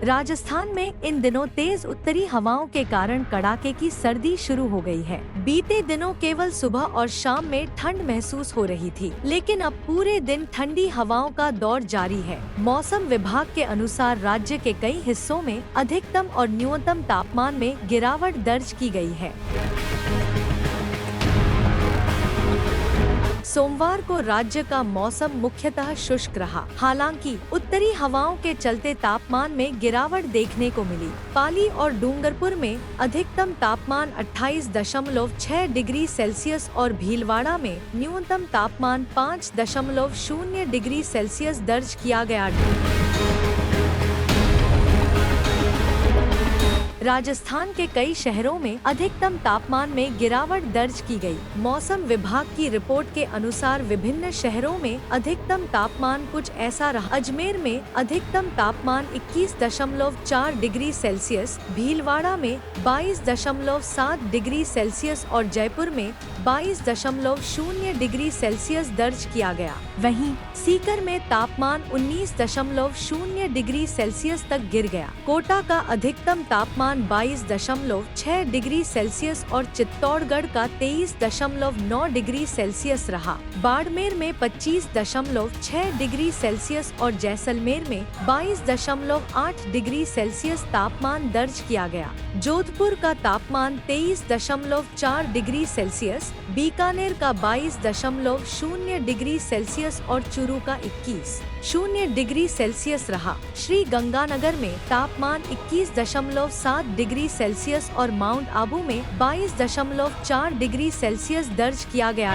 राजस्थान में इन दिनों तेज उत्तरी हवाओं के कारण कड़ाके की सर्दी शुरू हो गई है। बीते दिनों केवल सुबह और शाम में ठंड महसूस हो रही थी, लेकिन अब पूरे दिन ठंडी हवाओं का दौर जारी है। मौसम विभाग के अनुसार राज्य के कई हिस्सों में अधिकतम और न्यूनतम तापमान में गिरावट दर्ज की गई है। सोमवार को राज्य का मौसम मुख्यतः शुष्क रहा। हालांकि उत्तरी हवाओं के चलते तापमान में गिरावट देखने को मिली। पाली और डूंगरपुर में अधिकतम तापमान 28.6 डिग्री सेल्सियस और भीलवाड़ा में न्यूनतम तापमान 5.0 डिग्री सेल्सियस दर्ज किया गया। राजस्थान के कई शहरों में अधिकतम तापमान में गिरावट दर्ज की गई। मौसम विभाग की रिपोर्ट के अनुसार विभिन्न शहरों में अधिकतम तापमान कुछ ऐसा रहा। अजमेर में अधिकतम तापमान 21.4 डिग्री सेल्सियस, भीलवाड़ा में 22.7 डिग्री सेल्सियस और जयपुर में 22.0 डिग्री सेल्सियस दर्ज किया गया। वहीं सीकर में तापमान 19.0 डिग्री सेल्सियस तक गिर गया। कोटा का अधिकतम तापमान 22.6 डिग्री सेल्सियस और चित्तौड़गढ़ का 23.9 डिग्री सेल्सियस रहा। बाड़मेर में 25.6 डिग्री सेल्सियस और जैसलमेर में 22.8 डिग्री सेल्सियस तापमान दर्ज किया गया। जोधपुर का तापमान 23.4 डिग्री सेल्सियस, बीकानेर का 22.0 डिग्री सेल्सियस और चूरू का 21.0 डिग्री सेल्सियस रहा। श्री गंगानगर में तापमान 21.7 डिग्री सेल्सियस और माउंट आबू में 22.4 डिग्री सेल्सियस दर्ज किया गया।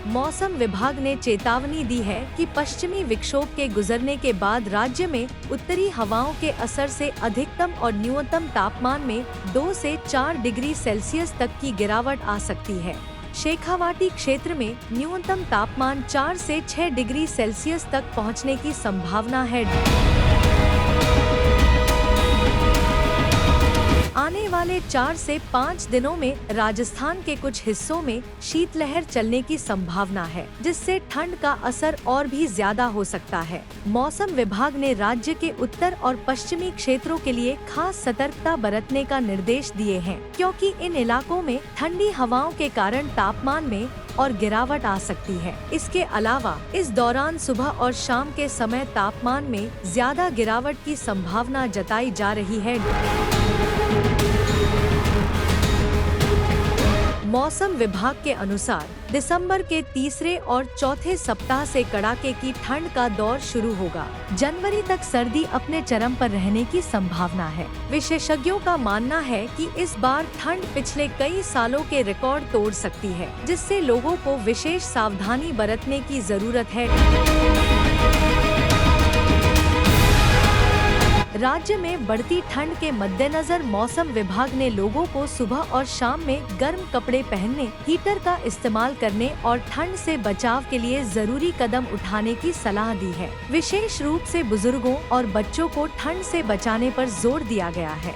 मौसम विभाग ने चेतावनी दी है कि पश्चिमी विक्षोभ के गुजरने के बाद राज्य में उत्तरी हवाओं के असर से अधिकतम और न्यूनतम तापमान में 2 से 4 डिग्री सेल्सियस तक की गिरावट आ सकती है। शेखावाटी क्षेत्र में न्यूनतम तापमान 4 से 6 डिग्री सेल्सियस तक पहुंचने की संभावना है। आने वाले 4 से 5 दिनों में राजस्थान के कुछ हिस्सों में शीतलहर चलने की संभावना है, जिससे ठंड का असर और भी ज्यादा हो सकता है। मौसम विभाग ने राज्य के उत्तर और पश्चिमी क्षेत्रों के लिए खास सतर्कता बरतने का निर्देश दिए हैं, क्योंकि इन इलाकों में ठंडी हवाओं के कारण तापमान में और गिरावट आ सकती है। इसके अलावा इस दौरान सुबह और शाम के समय तापमान में ज्यादा गिरावट की संभावना जताई जा रही है। मौसम विभाग के अनुसार दिसंबर के तीसरे और चौथे सप्ताह से कड़ाके की ठंड का दौर शुरू होगा। जनवरी तक सर्दी अपने चरम पर रहने की संभावना है। विशेषज्ञों का मानना है कि इस बार ठंड पिछले कई सालों के रिकॉर्ड तोड़ सकती है, जिससे लोगों को विशेष सावधानी बरतने की जरूरत है। राज्य में बढ़ती ठंड के मद्देनजर मौसम विभाग ने लोगों को सुबह और शाम में गर्म कपड़े पहनने, हीटर का इस्तेमाल करने और ठंड से बचाव के लिए जरूरी कदम उठाने की सलाह दी है। विशेष रूप से बुजुर्गों और बच्चों को ठंड से बचाने पर जोर दिया गया है।